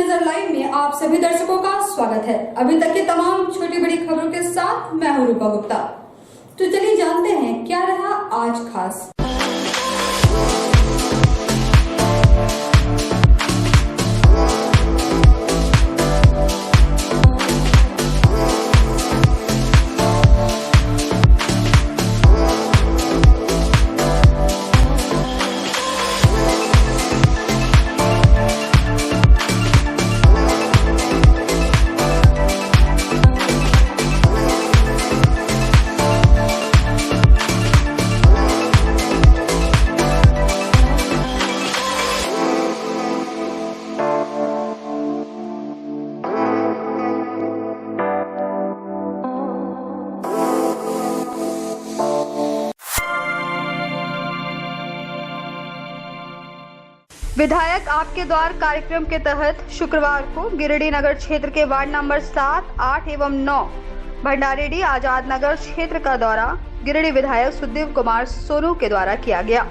नजर लाइव में आप सभी दर्शकों का स्वागत है। अभी तक की तमाम छोटी बड़ी खबरों के साथ मैं हूं रूपा गुप्ता। तो चलिए जानते हैं क्या रहा आज खास। विधायक आपके द्वार कार्यक्रम के तहत शुक्रवार को गिरिडीह नगर क्षेत्र के वार्ड नंबर 7, 8 एवं 9 भंडारीडीह आजाद नगर क्षेत्र का दौरा गिरिडीह विधायक सुदेव कुमार सोनू के द्वारा किया गया।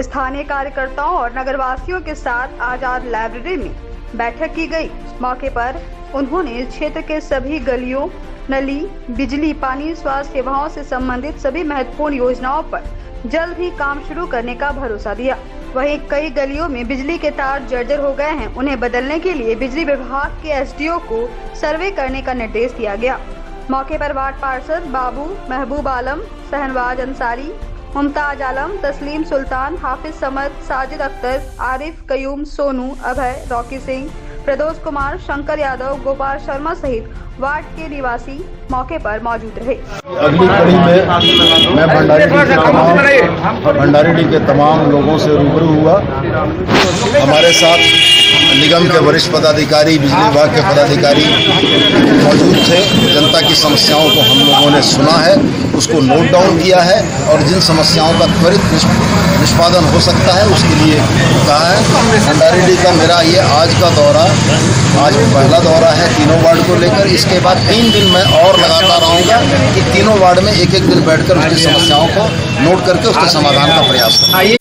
स्थानीय कार्यकर्ताओं और नगरवासियों के साथ आजाद लाइब्रेरी में बैठक की गई। मौके पर उन्होंने क्षेत्र के सभी गलियों, नली, बिजली, पानी, स्वास्थ्य सेवाओं से संबंधित सभी महत्वपूर्ण योजनाओं पर जल्द ही काम शुरू करने का भरोसा दिया। वहीं कई गलियों में बिजली के तार जर्जर हो गए हैं, उन्हें बदलने के लिए बिजली विभाग के एसडीओ को सर्वे करने का निर्देश दिया गया। मौके पर वार्ड पार्षद बाबू, महबूब आलम, शहनवाज अंसारी, मुमताज आलम, तस्लीम सुल्तान, हाफिज समद, साजिद अख्तर, आरिफ, कयूम, सोनू, अभय, रॉकी सिंह, प्रदोष कुमार, शंकर यादव, गोपाल शर्मा सहित वार्ड के निवासी मौके पर मौजूद रहे। अगली कड़ी में मैं भंडारीडीह के तमाम लोगों से रूबरू हुआ। हमारे साथ निगम के वरिष्ठ पदाधिकारी, बिजली विभाग के पदाधिकारी मौजूद थे। जनता की समस्याओं को हम लोगों ने सुना है, उसको नोट डाउन किया है और जिन समस्याओं का त्वरित निष्पादन हो सकता है उसके लिए कहा है। भंडारीडीह का मेरा ये आज का दौरा, आज पहला दौरा है तीनों वार्ड को लेकर। इसके बाद 3 दिन मैं और लगातार आऊँगा कि तीनों वार्ड में एक दिन बैठकर उसकी समस्याओं को नोट करके उसके समाधान का प्रयास करें।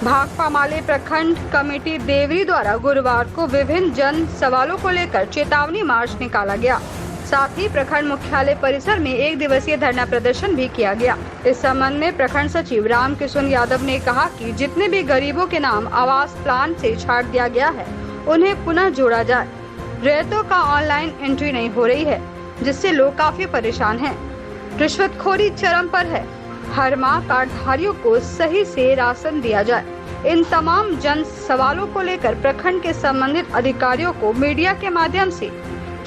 भाकपा माले प्रखंड कमेटी देवरी द्वारा गुरुवार को विभिन्न जन सवालों को लेकर चेतावनी मार्च निकाला गया। साथ ही प्रखंड मुख्यालय परिसर में 1 दिवसीय धरना प्रदर्शन भी किया गया। इस संबंध में प्रखंड सचिव राम किशोर यादव ने कहा कि जितने भी गरीबों के नाम आवास प्लान से छाट दिया गया है उन्हें पुनः जोड़ा जाए। रैयतों का ऑनलाइन एंट्री नहीं हो रही है, जिससे लोग काफी परेशान हैं। रिश्वतखोरी चरम पर है। हर माह कार्डधारियों को सही से राशन दिया जाए। इन तमाम जन सवालों को लेकर प्रखंड के संबंधित अधिकारियों को मीडिया के माध्यम से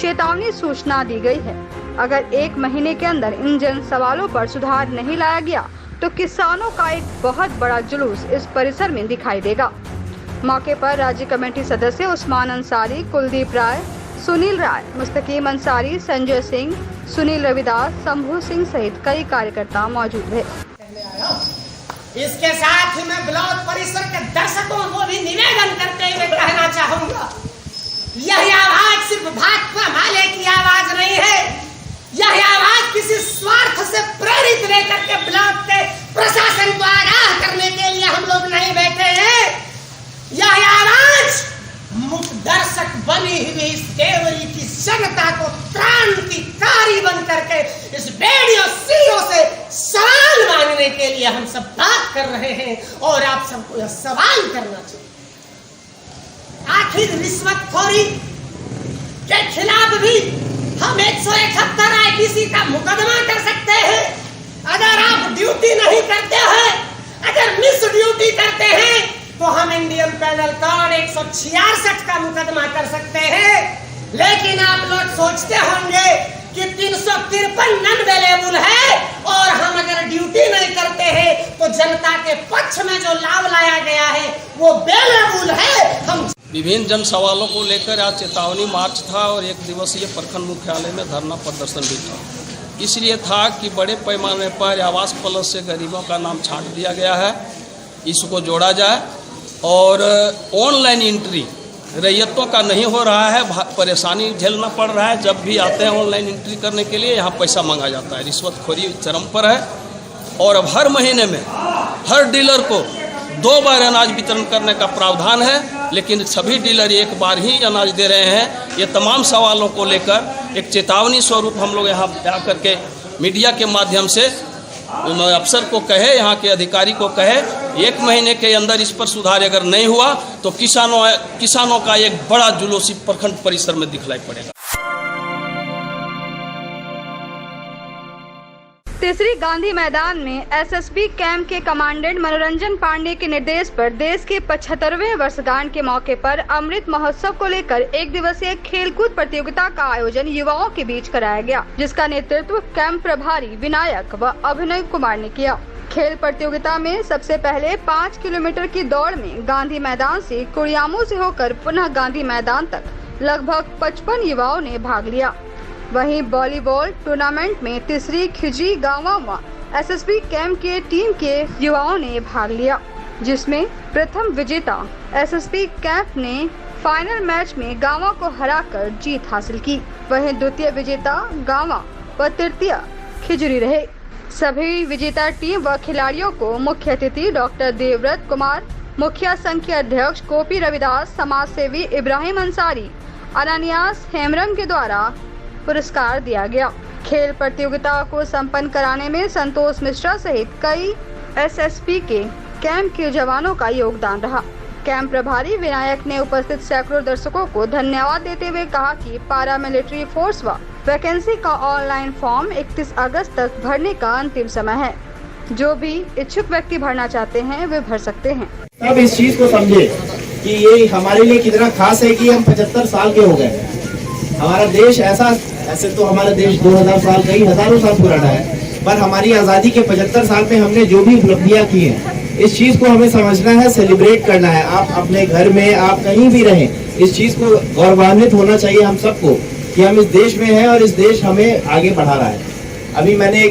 चेतावनी सूचना दी गई है। अगर 1 महीने के अंदर इन जन सवालों पर सुधार नहीं लाया गया तो किसानों का एक बहुत बड़ा जुलूस इस परिसर में दिखाई देगा। मौके पर राज्य कमेटी सदस्य उस्मान अंसारी, कुलदीप राय, सुनील राय, मुस्तकीम अंसारी, संजय सिंह, सुनील रविदास, शंभू सिंह सहित कई कार्यकर्ता मौजूद रहे। इसके साथ ही मैं ब्लॉक परिसर के दर्शकों को भी निवेदन करते हुए कहना चाहूंगा, यह आवाज सिर्फ भाकपा माले की आवाज नहीं है। यह आवाज किसी स्वार्थ से प्रेरित लेकर के ब्लॉक के प्रशासन को आगाह करने के लिए हम लोग नहीं बैठे हैं। यह आवाज मुख दर्शक बनी हुई इस देवरी की जनता को क्रांतिकारी बन करके इस बेड़ियों सीढ़ियों से सवाल मांगने के लिए हम सब बात कर रहे हैं और आप सबको यह सवाल करना चाहिए। आखिर रिश्वतखोरी के खिलाफ भी हम 171 IPC का मुकदमा कर सकते हैं। अगर आप ड्यूटी नहीं करते हैं, अगर मिस ड्यूटी करते हैं तो हम इंडियन पेनल कोड 166 का मुकदमा कर सकते हैं। लेकिन आप लोग सोचते होंगे कि 353 नॉन अवेलेबल है और हम अगर ड्यूटी नहीं करते हैं तो जनता के पक्ष में जो लाभ लाया गया है वो अवेलेबल है। हम विभिन्न जन सवालों को लेकर आज चेतावनी मार्च था और 1 दिवसीय प्रखंड मुख्यालय में धरना प्रदर्शन भी था। इसलिए था कि बड़े पैमाने पर आवास प्लस से गरीबों का नाम छांट दिया गया है, इसको जोड़ा जाए और ऑनलाइन एंट्री रैयतों का नहीं हो रहा है, परेशानी झेलना पड़ रहा है। जब भी आते हैं ऑनलाइन एंट्री करने के लिए यहाँ पैसा मांगा जाता है, रिश्वतखोरी चरम पर है। और अब हर महीने में हर डीलर को 2 बार अनाज वितरण करने का प्रावधान है, लेकिन सभी डीलर एक बार ही अनाज दे रहे हैं। ये तमाम सवालों को लेकर एक चेतावनी स्वरूप हम लोग यहाँ आकर के मीडिया के माध्यम से अफसर को कहे, यहाँ के अधिकारी को कहे, 1 महीने के अंदर इस पर सुधार अगर नहीं हुआ तो किसानों का एक बड़ा जुलूस प्रखंड परिसर में दिखलाई पड़ेगा। तीसरी गांधी मैदान में एसएसबी कैंप के कमांडेंट मनोरंजन पांडे के निर्देश पर देश के 75वें वर्षगांठ के मौके पर अमृत महोत्सव को लेकर 1 दिवसीय खेलकूद प्रतियोगिता का आयोजन युवाओं के बीच कराया गया, जिसका नेतृत्व कैंप प्रभारी विनायक व अभिनव कुमार ने किया। खेल प्रतियोगिता में सबसे पहले 5 किलोमीटर की दौड़ में गांधी मैदान से कुड़ियामू से होकर पुनः गांधी मैदान तक लगभग 55 युवाओं ने भाग लिया। वहीं वॉलीबॉल टूर्नामेंट में तीसरी खिजरी गांव एसएसबी कैंप के टीम के युवाओं ने भाग लिया, जिसमें प्रथम विजेता एसएसबी कैंप ने फाइनल मैच में गांव को हराकर जीत हासिल की। वहीं द्वितीय विजेता गांव व तृतीय खिजरी रहे। सभी विजेता टीम व खिलाड़ियों को मुख्य अतिथि डॉक्टर देवव्रत कुमार, मुखिया संघ के अध्यक्ष गोपी रविदास, समाज सेवी इब्राहिम अंसारी, अनानियास हेमरम के द्वारा पुरस्कार दिया गया। खेल प्रतियोगिता को संपन्न कराने में संतोष मिश्रा सहित कई एसएसपी के कैंप के जवानों का योगदान रहा। कैंप प्रभारी विनायक ने उपस्थित सैकड़ों दर्शकों को धन्यवाद देते हुए कहा कि पारा मिलिट्री फोर्स व वैकेंसी का ऑनलाइन फॉर्म 31 अगस्त तक भरने का अंतिम समय है। जो भी इच्छुक व्यक्ति भरना चाहते हैं वे भर सकते हैं। अब इस चीज को समझे कि ये हमारे लिए कितना खास है कि हम 75 साल के हो गए। हमारा देश ऐसे तो हमारा देश 2000 साल कई हजारों साल पुराना है, पर हमारी आज़ादी के 75 साल में हमने जो भी उपलब्धियां की हैं, इस चीज को हमें समझना है, सेलिब्रेट करना है। आप अपने घर में, आप कहीं भी रहें, इस चीज को गौरवान्वित होना चाहिए हम सबको कि हम इस देश में हैं और इस देश हमें आगे बढ़ा रहा है। अभी मैंने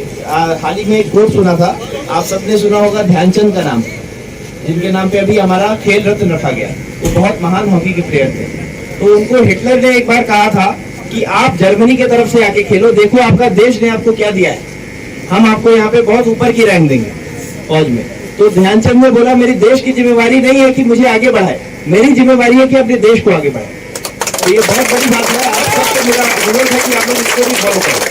हाल ही में एक कोट सुना था, आप सबने सुना होगा ध्यानचंद का नाम, जिनके नाम पे अभी हमारा खेल रत्न रखा गया। वो बहुत महान हॉकी के प्लेयर थे। तो उनको हिटलर ने एक बार कहा था कि आप जर्मनी की तरफ से आके खेलो, देखो आपका देश ने आपको क्या दिया है, हम आपको यहाँ पे बहुत ऊपर की रैंक देंगे फौज में। तो ध्यानचंद ने बोला मेरी देश की जिम्मेवारी नहीं है कि मुझे आगे बढ़ाए, मेरी जिम्मेवारी है कि अपने देश को आगे बढ़ाए। तो ये बहुत बड़ी बात है, आप सबको मेरा अनुरोध है कि आप लोग इसको भी फॉलो करें।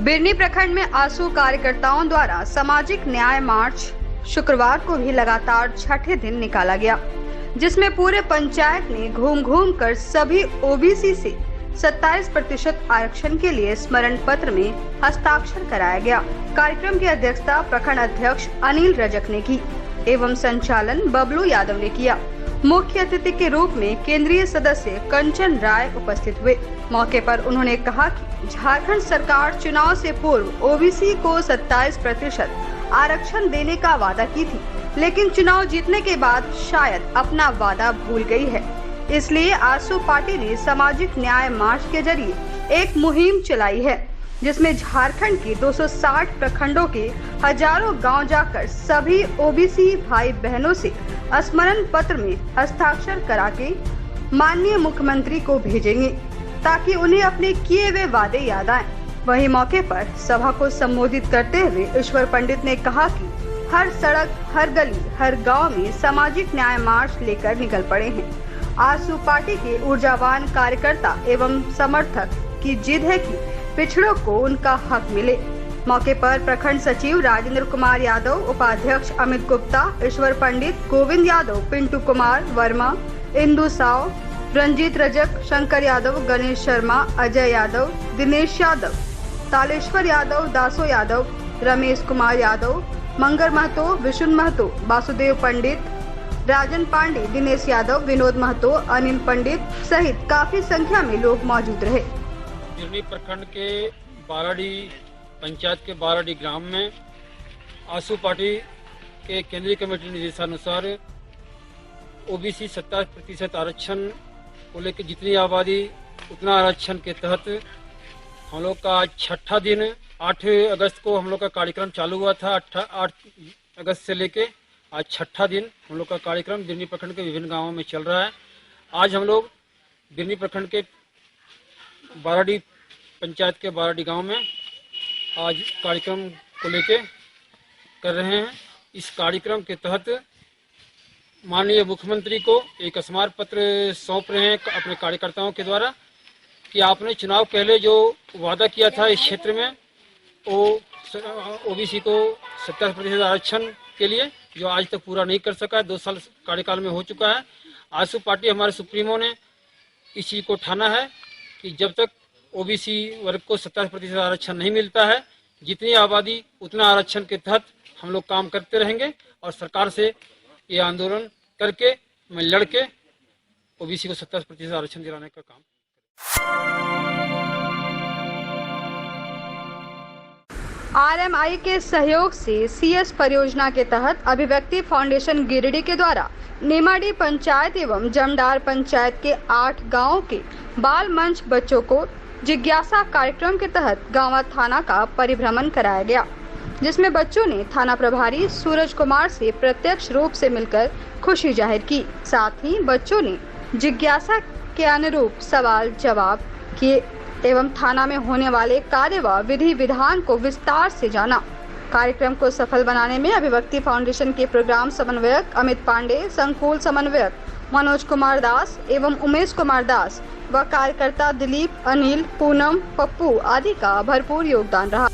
बिरनी प्रखंड में आंसू कार्यकर्ताओं द्वारा सामाजिक न्याय मार्च शुक्रवार को भी लगातार 6ठे दिन निकाला गया, जिसमें पूरे पंचायत ने घूम घूम कर सभी ओबीसी से 27% आरक्षण के लिए स्मरण पत्र में हस्ताक्षर कराया गया। कार्यक्रम की अध्यक्षता प्रखंड अध्यक्ष अनिल रजक ने की एवं संचालन बबलू यादव ने किया। मुख्य अतिथि के रूप में केंद्रीय सदस्य कंचन राय उपस्थित हुए। मौके पर उन्होंने कहा कि झारखंड सरकार चुनाव से पूर्व ओबीसी को 27% आरक्षण देने का वादा की थी, लेकिन चुनाव जीतने के बाद शायद अपना वादा भूल गई है। इसलिए आजसू पार्टी ने सामाजिक न्याय मार्च के जरिए एक मुहिम चलाई है, जिसमें झारखंड के 260 प्रखंडों के हजारों गांव जाकर सभी ओबीसी भाई बहनों से स्मरण पत्र में हस्ताक्षर करा के माननीय मुख्यमंत्री को भेजेंगे, ताकि उन्हें अपने किए हुए वादे याद आएं। वहीं मौके पर सभा को संबोधित करते हुए ईश्वर पंडित ने कहा कि हर सड़क, हर गली, हर गांव में सामाजिक न्याय मार्च लेकर निकल पड़े हैं। आजसू पार्टी के ऊर्जावान कार्यकर्ता एवं समर्थक की जिद है कि पिछड़ों को उनका हक मिले। मौके पर प्रखंड सचिव राजेंद्र कुमार यादव, उपाध्यक्ष अमित गुप्ता, ईश्वर पंडित, गोविंद यादव, पिंटू कुमार वर्मा, इंदु साव, रंजीत रजक, शंकर यादव, गणेश शर्मा, अजय यादव, दिनेश यादव, तालेश्वर यादव, दासो यादव, रमेश कुमार यादव, मंगर महतो, विशुन महतो, वासुदेव पंडित, राजन पांडे, दिनेश यादव, विनोद महतो, अनिल पंडित सहित काफी संख्या में लोग मौजूद रहे। बिरनी प्रखंड के बाराडी पंचायत के बाराडी ग्राम में आजसू पार्टी के केंद्रीय कमेटी निर्देशानुसार ओबीसी 27% आरक्षण को लेकर जितनी आबादी उतना आरक्षण के तहत हम लोग का 6ठा दिन 8 अगस्त को हम लोग का कार्यक्रम चालू हुआ था। 8 अगस्त से लेके आज 6ठा दिन हम लोग का कार्यक्रम बिरनी प्रखंड के विभिन्न गांवों में चल रहा है। आज हम लोग बिरनी प्रखंड के बाराडी पंचायत के बाराडी गांव में आज कार्यक्रम को लेके कर रहे हैं। इस कार्यक्रम के तहत माननीय मुख्यमंत्री को एक स्मारक पत्र सौंप रहे हैं अपने कार्यकर्ताओं के द्वारा कि आपने चुनाव पहले जो वादा किया था इस क्षेत्र में वो ओबीसी को 70% आरक्षण के लिए जो आज तक पूरा नहीं कर सका है, 2 साल कार्यकाल में हो चुका है। आजसू पार्टी हमारे सुप्रीमो ने इस चीज को ठाना है कि जब तक ओबीसी वर्ग को 70% आरक्षण नहीं मिलता है, जितनी आबादी उतना आरक्षण के तहत हम लोग काम करते रहेंगे और सरकार से ये आंदोलन करके मैं लड़के ओबीसी को 70% आरक्षण दिलाने का काम। आरएमआई के सहयोग से सीएस परियोजना के तहत अभिव्यक्ति फाउंडेशन गिरिडीह के द्वारा नेमाडी पंचायत एवं जमडार पंचायत के 8 गांवों के बाल मंच बच्चों को जिज्ञासा कार्यक्रम के तहत गांवा थाना का परिभ्रमण कराया गया, जिसमें बच्चों ने थाना प्रभारी सूरज कुमार से प्रत्यक्ष रूप से मिलकर खुशी जाहिर की। साथ ही बच्चों ने जिज्ञासा के अनुरूप सवाल जवाब किए एवं थाना में होने वाले कार्य व विधि विधान को विस्तार से जाना। कार्यक्रम को सफल बनाने में अभिव्यक्ति फाउंडेशन के प्रोग्राम समन्वयक अमित पांडे, संकुल समन्वयक मनोज कुमार दास एवं उमेश कुमार दास व कार्यकर्ता दिलीप, अनिल, पूनम, पप्पू आदि का भरपूर योगदान रहा।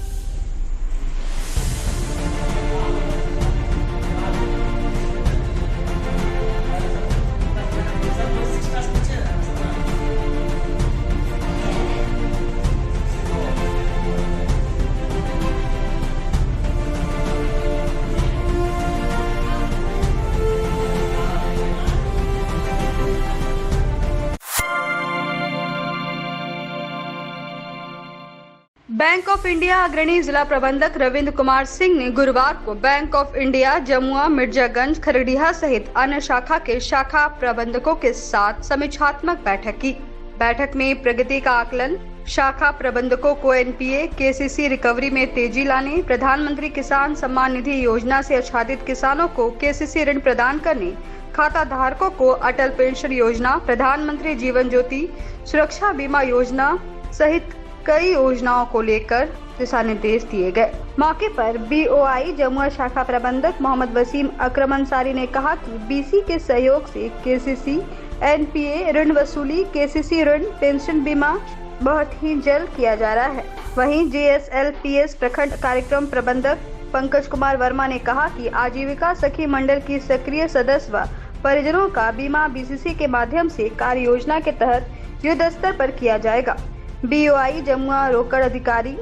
बैंक ऑफ इंडिया अग्रणी जिला प्रबंधक रविंद्र कुमार सिंह ने गुरुवार को bank of India Jamua, Mirzaganj, Khagaria सहित अन्य शाखा के शाखा प्रबंधकों के साथ समीक्षात्मक बैठक की। बैठक में प्रगति का आकलन, शाखा प्रबंधकों को एनपीए, केसीसी रिकवरी में तेजी लाने, प्रधानमंत्री किसान सम्मान निधि योजना से आच्छादित किसानों को केसीसी ऋण प्रदान करने, खाता धारकों को अटल पेंशन योजना, प्रधानमंत्री जीवन ज्योति सुरक्षा बीमा योजना सहित कई योजनाओं को लेकर दिशा निर्देश दिए गए। मौके पर बीओआई जमुआ शाखा प्रबंधक मोहम्मद वसीम अकरम अंसारी ने कहा कि बीसी के सहयोग से केसीसी, एनपीए ऋण वसूली, केसीसी ऋण, पेंशन बीमा बहुत ही जल्द किया जा रहा है। वहीं जेएसएलपीएस प्रखंड कार्यक्रम प्रबंधक पंकज कुमार वर्मा ने कहा कि आजीविका सखी मंडल की सक्रिय सदस्य व परिजनों का बीमा बीसीसी के माध्यम से कार्य योजना के तहत युद्ध स्तर पर किया जाएगा। बीओआई जमुआ रोकड़ अधिकारी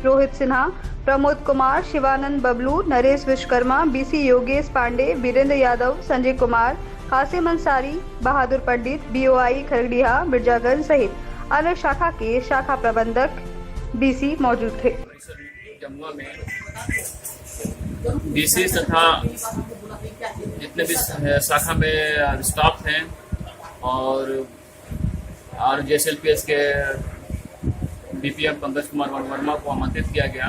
रोहित सिन्हा, प्रमोद कुमार, शिवानंद बबलू, नरेश विश्वकर्मा, बीसी योगेश पांडे, वीरेंद्र यादव, संजय कुमार, कासिम अंसारी, बहादुर पंडित, बीओआई खगड़िया, मिर्जागंज सहित अन्य शाखा के शाखा प्रबंधक बीसी मौजूद थे। जमुआ में बीसी तथा जितने भी शाखा में स्टाफ हैं और जेएसएलपीएस के डीपीएम पंकज कुमार वर्मा को आमंत्रित किया गया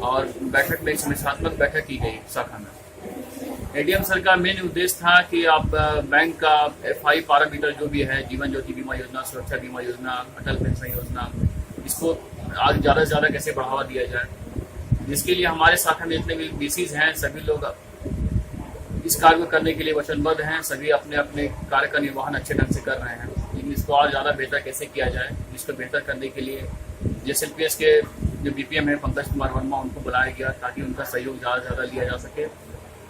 और बैठक में एक समीक्षात्मक बैठक की गई शाखा में। एडीएम सर का मेन उद्देश्य था कि आप बैंक का एफआई पैरामीटर जो भी है, जीवन ज्योति बीमा योजना, सुरक्षा बीमा योजना, अटल पेंशन योजना, इसको आज ज़्यादा से ज़्यादा कैसे बढ़ावा दिया जाए, जिसके लिए हमारे शाखा में जितने भी बीसीज हैं सभी लोग इस कार्य को करने के लिए वचनबद्ध हैं। सभी अपने अपने कार्य का निर्वहन अच्छे ढंग से कर रहे हैं, लेकिन इसको और ज़्यादा बेहतर कैसे किया जाए, इसको बेहतर करने के लिए जेएसएलपीएस के जो बीपीएम है पंकज कुमार वर्मा, उनको बुलाया गया ताकि उनका सहयोग ज़्यादा से ज़्यादा लिया जा सके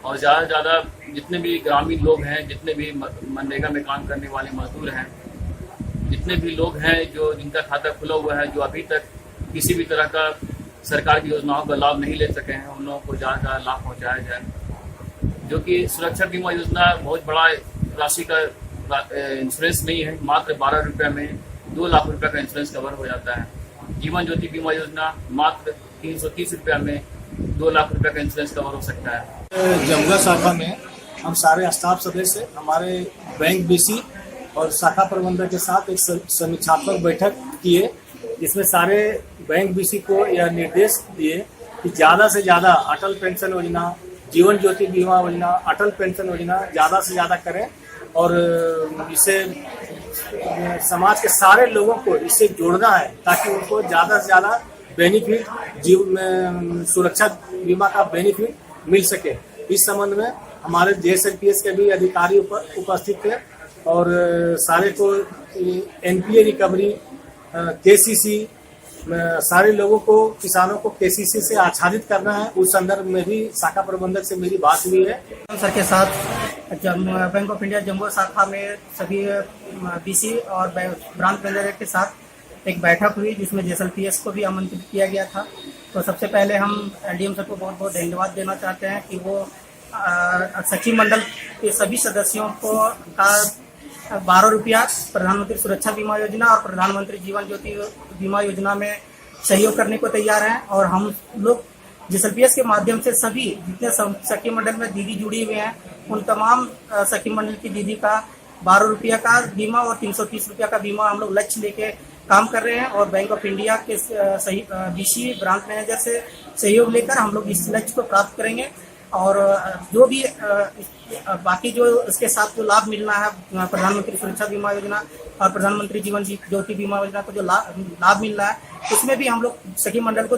और ज़्यादा से ज़्यादा जितने भी ग्रामीण लोग हैं, जितने भी मनरेगा में काम करने वाले मजदूर हैं, जितने भी लोग हैं जो जिनका खाता खुला हुआ है, जो अभी तक किसी भी तरह का सरकार की योजनाओं का लाभ नहीं ले सके हैं, उन लोगों को ज़्यादा से ज़्यादा लाभ पहुँचाया जाए। जो कि सुरक्षा बीमा योजना बहुत बड़ा राशि का इंश्योरेंस नहीं है, मात्र 12 रुपये में 2 लाख रुपए का इंश्योरेंस कवर हो जाता है। जीवन ज्योति बीमा योजना मात्र 330 रुपये में 2 लाख रुपए का इंश्योरेंस कवर हो सकता है। जमुआ शाखा में हम सारे स्टाफ सदस्य हमारे बैंक बीसी और शाखा प्रबंधक के साथ एक समीक्षात्मक बैठक किए, जिसमें सारे बैंक बीसी को यह निर्देश दिए कि ज़्यादा से ज़्यादा अटल पेंशन योजना, जीवन ज्योति बीमा योजना, अटल पेंशन योजना ज़्यादा से ज़्यादा करें और इसे समाज के सारे लोगों को इससे जोड़ना है ताकि उनको ज़्यादा से ज़्यादा बेनिफिट सुरक्षा बीमा का बेनिफिट मिल सके। इस संबंध में हमारे JSLPS के भी अधिकारी उपस्थित थे और सारे को NPA रिकवरी, KCC, सारे लोगों को, किसानों को KCC से आच्छादित करना है। उस संदर्भ में भी शाखा प्रबंधक से मेरी बात हुई है। सर के साथ बैंक ऑफ इंडिया जम्मू शाखा में सभी BC और ब्रांच मैनेजर के साथ एक बैठक हुई जिसमें JSLPS को भी आमंत्रित किया गया था। तो सबसे पहले हम LDM सर को बहुत बहुत धन्यवाद देना चाहते हैं कि वो सचिव मंडल के सभी सदस्यों को का 12 रुपया प्रधानमंत्री सुरक्षा बीमा योजना और प्रधानमंत्री जीवन ज्योति बीमा योजना में सहयोग करने को तैयार हैं। और हम लोग JSLPS के माध्यम से सभी जितने सखी मंडल में दीदी जुड़ी हुई हैं उन तमाम सखी मंडल की दीदी का 12 रुपया का बीमा और 330 रुपया का बीमा हम लोग लक्ष्य लेके काम कर रहे हैं। और बैंक ऑफ इंडिया के BC ब्रांच मैनेजर से सहयोग लेकर हम लोग इस लक्ष्य को प्राप्त करेंगे। और जो भी बाकी जो इसके साथ जो लाभ मिलना है प्रधानमंत्री सुरक्षा बीमा योजना और प्रधानमंत्री जीवन ज्योति बीमा योजना को जो लाभ मिल रहा है उसमें भी हम लोग सखी मंडल को